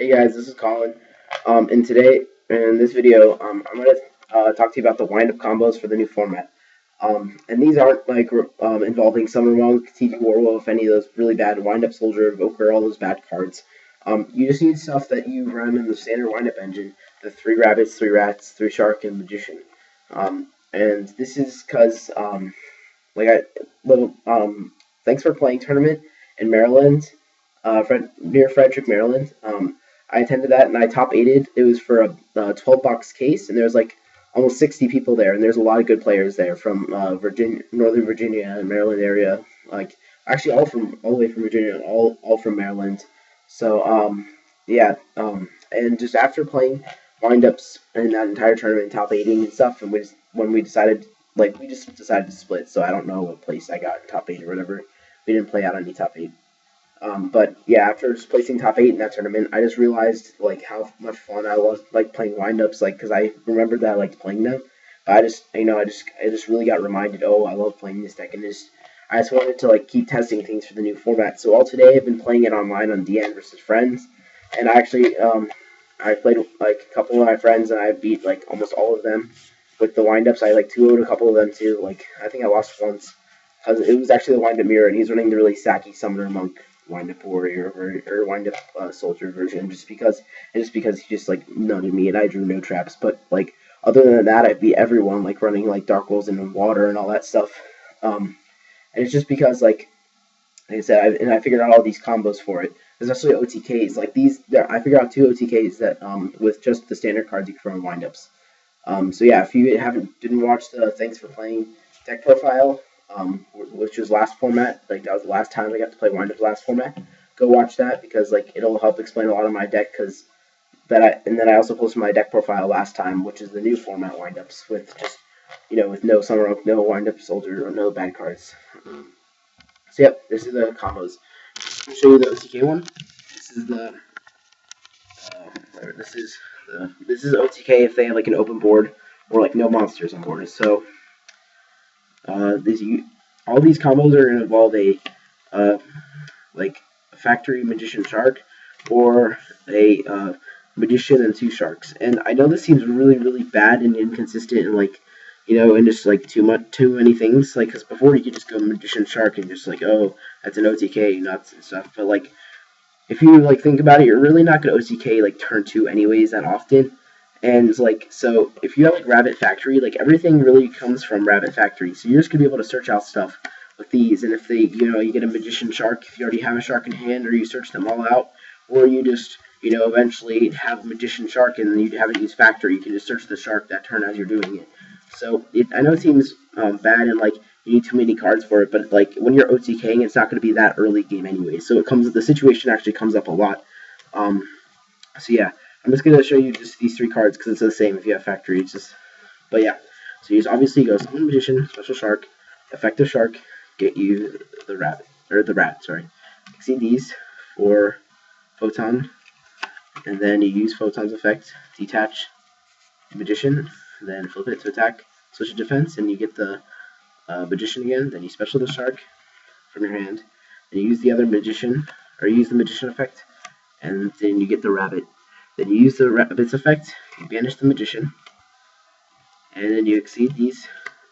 Hey guys, this is Colin. And today in this video, I'm gonna talk to you about the wind-up combos for the new format. And these aren't like involving Summer Monk, TG Warwolf, any of those really bad wind-up Soldier, Evoker, all those bad cards. You just need stuff that you run in the standard wind-up engine: the 3 rabbits, 3 rats, 3 shark, and magician. And this is because like I little thanks for playing tournament in Maryland, near Frederick, Maryland. I attended that and I top eighted. It was for a 12 box case, and there was like almost 60 people there, and there's a lot of good players there from Virginia, Northern Virginia, and Maryland area. Like actually all the way from Virginia, and all from Maryland. So yeah, and just after playing windups in that entire tournament, top eighting and stuff, and when we decided we just decided to split. So I don't know what place I got in top eight or whatever. We didn't play out any top eight. But yeah, after just placing top eight in that tournament, I just realized like how much fun I was like playing windups, like because I remembered that I liked playing them. I just really got reminded. Oh, I love playing this deck, and I just wanted to like keep testing things for the new format. So all today I've been playing it online on DN versus friends, and I played like a couple of my friends, and I beat like almost all of them with the windups. I like 2-0'd a couple of them too. Like I think I lost once because it was actually the windup mirror, and he's running the really sacky summoner monk wind-up warrior or wind-up soldier version, just because he just like nutted me and I drew no traps. But like other than that, I beat everyone like running like dark wolves in water and all that stuff. And it's just because like I said, I figured out all these combos for it, especially OTKs. Like I figured out 2 OTKs that with just the standard cards you can run windups. So yeah, if you didn't watch the thanks for playing deck profile, which was last format, like that was the last time I got to play windup last format. Go watch that because like it'll help explain a lot of my deck. And then I also posted my deck profile last time, which is the new format windups with just with no summer oak, no windup soldier, or no bad cards. So yep, this is the combos. I'll show you the OTK one. This is the this is OTK if they have like an open board or like no monsters on board. So all these combos are gonna involve like a factory magician shark or a magician and 2 sharks. And I know this seems really bad and inconsistent and and just like too many things. Like because before you could just go magician shark and just like, oh, that's an OTK nuts and stuff. But like if you like think about it, you're really not gonna OTK like turn 2 anyways that often. And like so if you have like Rabbit Factory, like everything really comes from Rabbit Factory. So you're just gonna be able to search out stuff with these. And if you get a magician shark, if you already have a shark in hand, or you search them all out, or you just eventually have a magician shark and you haven't used factory, you can just search the shark that turn as you're doing it. So I know it seems bad and like you need too many cards for it, but like when you're OTKing, it's not going to be that early game anyway. So the situation actually comes up a lot. So yeah, I'm just going to show you just these 3 cards because it's the same if you have factory. But yeah, so you just obviously go summon magician, special shark, effective shark, get you the rabbit or the rat. Sorry, see these for photon, and then you use photon's effect, detach magician, then flip it to attack, switch to defense, and you get the magician again. Then you special the shark from your hand, and you use the other magician, or you use the magician effect, and then you get the rabbit. Then you use the rabbit's effect, you banish the magician, and then you exceed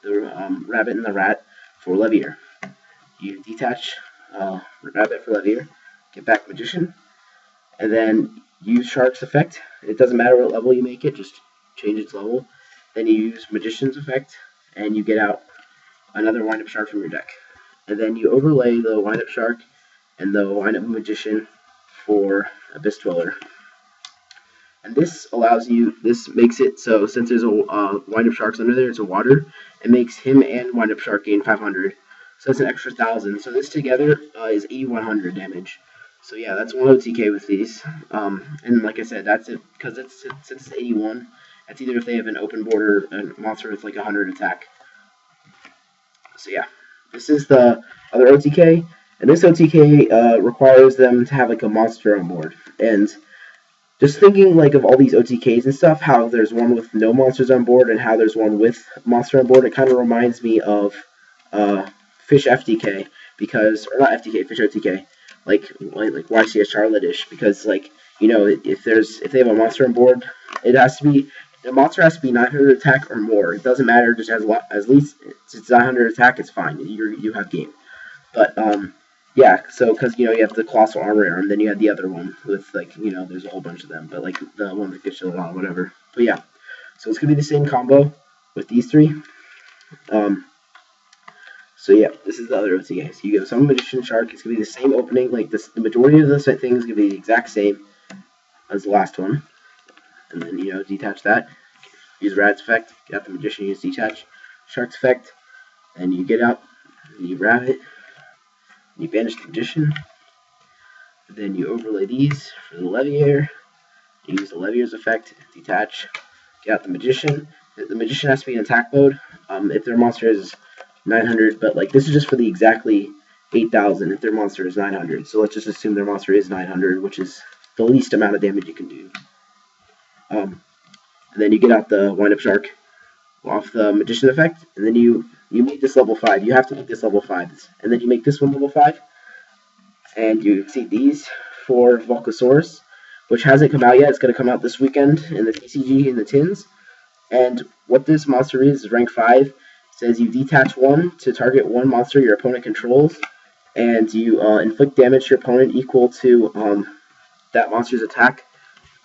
the rabbit and the rat for Levier. You detach rabbit for Levier, get back magician, and then use shark's effect. It doesn't matter what level you make it, just change its level. Then you use magician's effect, and you get out another wind-up shark from your deck. And then you overlay the wind-up shark and the wind-up magician for Abyss Dweller. And this makes it so since there's a wind-up sharks under there, it's a water, it makes him and wind-up shark gain 500. So that's an extra 1,000. So this together is 8,100 damage. So yeah, that's 1 OTK with these. And like I said, that's it because since it's 81. That's either if they have an open board or a monster with like 100 attack. So yeah, this is the other OTK, and this OTK requires them to have like a monster on board. And just thinking like of all these OTKs and stuff, how there's one with no monsters on board and how there's one with monster on board, it kind of reminds me of Fish FTK or not FTK, Fish OTK, like YCS Charlotte-ish, because like you know, if they have a monster on board, it has to be the monster has to be 900 attack or more. It doesn't matter, just as least it's 900 attack, it's fine. You have game. But yeah, so because you have the colossal armor arm, then you have the other one with like there's a whole bunch of them, but like the one that gets you a lot, whatever. But yeah, so it's gonna be the same combo with these three. So yeah, this is the other OTK. So you go Summon Magician Shark. It's gonna be the same opening. Like this, the majority of the things gonna be the exact same as the last one. And then detach that. Use Rad's effect. Get out the Magician. Use detach Shark's effect. And you get out. And you grab it. And you banish the Magician. And then you overlay these for the Leviator. You use the Leviator's effect. Detach. Get out the Magician. The Magician has to be in attack mode. If their monster is 900, but like this is just for the exactly 8,000 if their monster is 900. So let's just assume their monster is 900, which is the least amount of damage you can do. And then you get out the Wind-Up Shark off the Magician effect, and then you make this level 5. You have to make this level 5, and then you make this one level 5, and you see these for Volcasaurus, which hasn't come out yet. It's going to come out this weekend in the TCG and the tins. And what this monster is rank 5. Says you detach one to target one monster your opponent controls, and you inflict damage to your opponent equal to that monster's attack.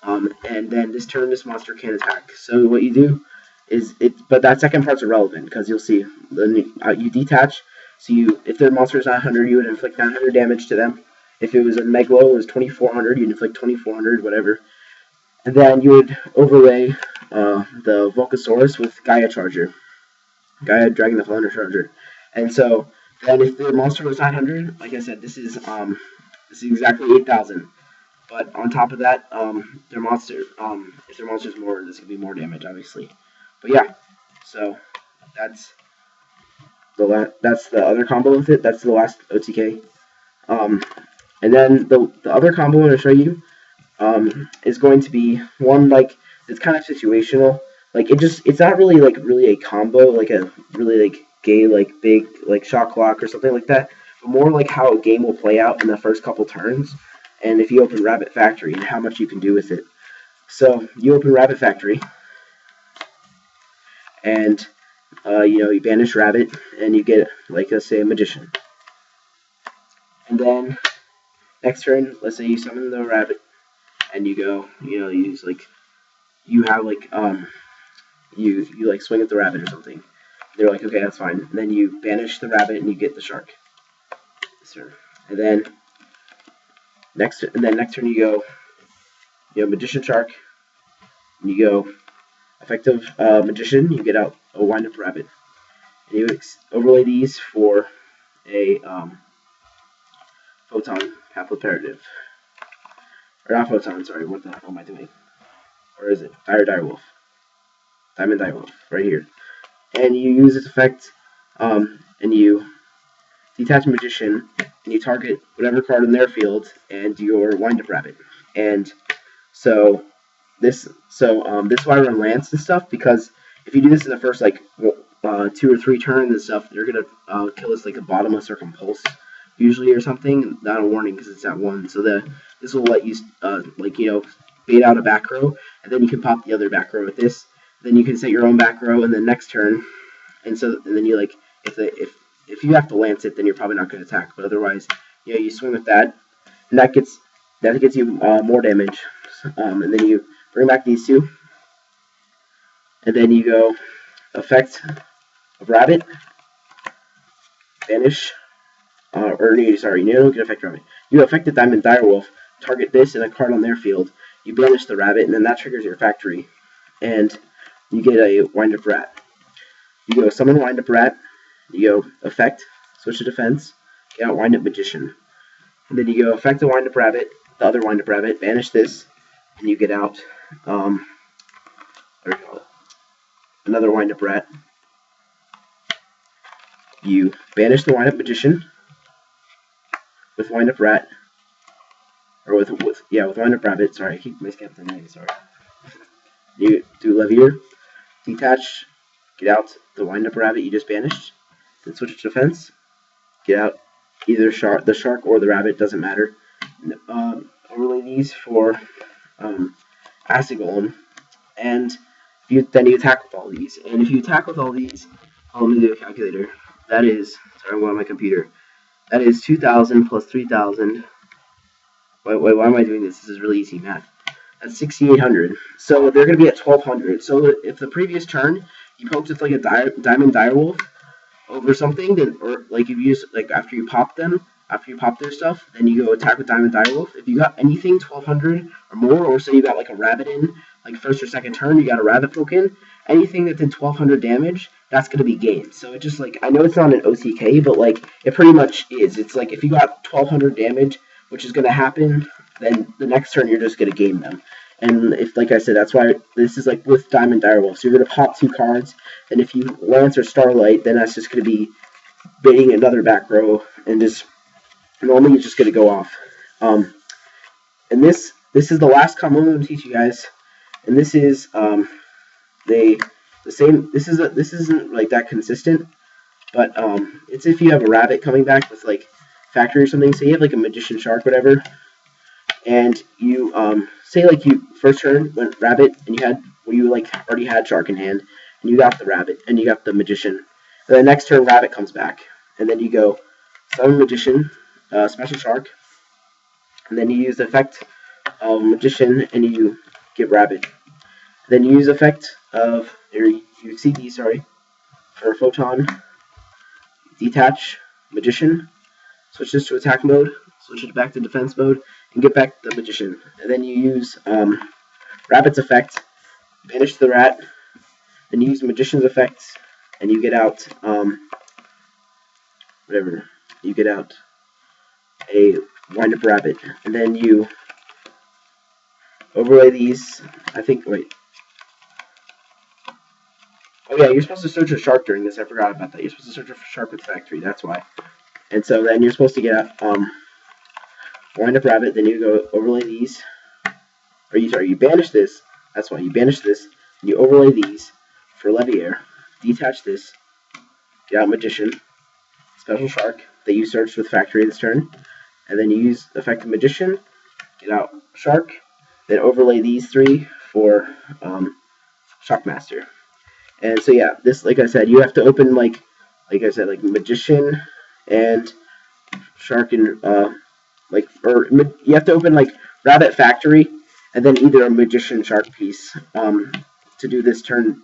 And then this turn, this monster can attack. So what you do is but that second part's irrelevant because you'll see you detach. So if their monster is 900, you would inflict 900 damage to them. If it was a Megalo, it was 2,400. You'd inflict 2,400, whatever. And then you would overlay the Volcasaurus with Gaia Charger. Gaia Dragon the Thunder Charger. And so then if the monster was 900, like I said, this is exactly 8,000. But on top of that, their monster if their monster is more, this could be more damage, obviously. But yeah, so that's the other combo with it. That's the last OTK. And then the other combo I'm going to show you is going to be one like it's kind of situational. Like it's not really a combo, like a really like gay like big like shot clock or something like that, but more like how a game will play out in the first couple turns, and if you open Rabbit Factory and how much you can do with it. So you open Rabbit Factory, and you banish Rabbit, and you get like let's say a Magician, and then next turn, let's say you summon the Rabbit, and you go you use like you have like you like swing at the rabbit or something. They're like, okay, that's fine. And then you banish the rabbit and you get the shark. Sir. And then next turn you go, Magician Shark. And you go effective Magician. You get out a Wind-Up Rabbit. And you overlay these for a Photon Haploperative. Or not Photon, sorry. What the hell am I doing? Or is it Direwolf? Diamond Direwolf, right here. And you use this effect, and you detach Magician, and you target whatever card in their field, and your Wind-Up Rabbit. And so this is why I run Lance and stuff, because if you do this in the first like 2 or 3 turns and stuff, they're gonna kill us like a Bottomless or Compulse usually or something. Not a warning because it's at 1. So this will let you bait out a back row, and then you can pop the other back row with this. Then you can set your own back row in the next turn, and then you like if you have to lance it, then you're probably not going to attack. But otherwise, you swing with that, and that gets you more damage. And then you bring back these two, and then you go effect of Rabbit, banish, you don't get effect Rabbit. You affect the Diamond Direwolf, target this and a card on their field. You banish the Rabbit, and then that triggers your factory, and you get a Wind-Up Rat. You go summon Wind-Up Rat, you go effect, switch to defense, get out Wind-Up Magician. And then you go effect the Wind-Up Rabbit, the other Wind-Up Rabbit, banish this, and you get out another Wind-Up Rat. You banish the Wind-Up Magician with Wind-Up Rat, or with Wind-Up Rabbit. Sorry, I keep mixing up the names. Sorry. You do Leviator, detach, get out the Wind-Up Rabbit you just banished, then switch to defense, get out either the shark or the rabbit, doesn't matter. overlay these for Acid Golem, and then you attack with all these. And if you attack with all these, let me do a calculator. That is, sorry, I'm on my computer. That is 2,000 plus 3,000. Wait, why am I doing this? This is really easy math. That's 6,800. So they're going to be at 1,200. So if the previous turn you poked with like a diamond direwolf over something, then, or like if you use like after you pop their stuff, then you go attack with diamond direwolf. If you got anything 1,200 or more, or say you got like a rabbit in, like first or second turn, you got a rabbit poke in, anything that did 1,200 damage, that's going to be game. So it just like, I know it's not an OTK, but like it pretty much is. It's like if you got 1,200 damage, which is going to happen, then the next turn you're just going to game them. And if, like I said, that's why this is like with Diamond Direwolf. So you're going to pop 2 cards, and if you Lance or Starlight, then that's just going to be baiting another back row, and just normally it's just going to go off. And this is the last combo I'm going to teach you guys, and this is the same. This isn't like that consistent, but it's if you have a rabbit coming back with like factory or something. So you have like a magician shark, whatever, and you say like you first turn went rabbit, and you like already had shark in hand, and you got the rabbit and you got the magician. And the next turn rabbit comes back, and then you go summon magician, special shark, and then you use the effect of magician and you get rabbit. Then you use effect of you CD, sorry, for photon, detach magician, switch this to attack mode, switch it back to defense mode, and get back the magician. And then you use rabbit's effect, banish the rat, then you use magician's effects, and you get out whatever, you get out a wind up rabbit, and then you overlay these. I think, wait. Oh yeah, you're supposed to search for shark during this. I forgot about that. You're supposed to search for shark with factory. That's why. And so then you're supposed to get wind up rabbit. Then you go overlay these, or you banish this. That's why you banish this. And you overlay these for Leviair. Detach this. Get out magician, special shark that you searched with factory this turn, and then you use effective magician. Get out shark. Then overlay these 3 for Shockmaster. And so yeah, this, like I said, you have to open like I said, like magician and shark and you have to open like rabbit factory and then either a magician shark piece to do this turn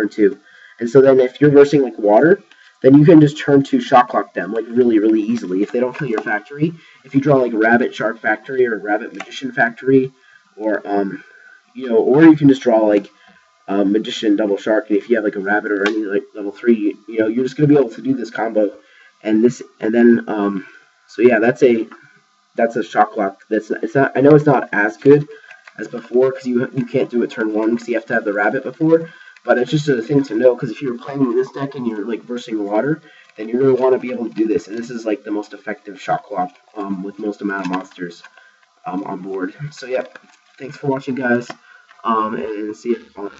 too. And so then if you're versing like water, then you can just turn to shock lock them like really easily if they don't kill your factory. If you draw like rabbit shark factory or rabbit magician factory, or or you can just draw like magician double shark, and if you have like a rabbit or any like level 3, you're just gonna be able to do this combo. And then so yeah, that's a shock lock. I know it's not as good as before because you can't do it turn 1 because you have to have the rabbit before. But it's just a thing to know, because if you're playing with this deck and you're like versing water, then you're going to want to be able to do this. And this is like the most effective shock lock with most amount of monsters on board. So yeah, thanks for watching, guys, and see you.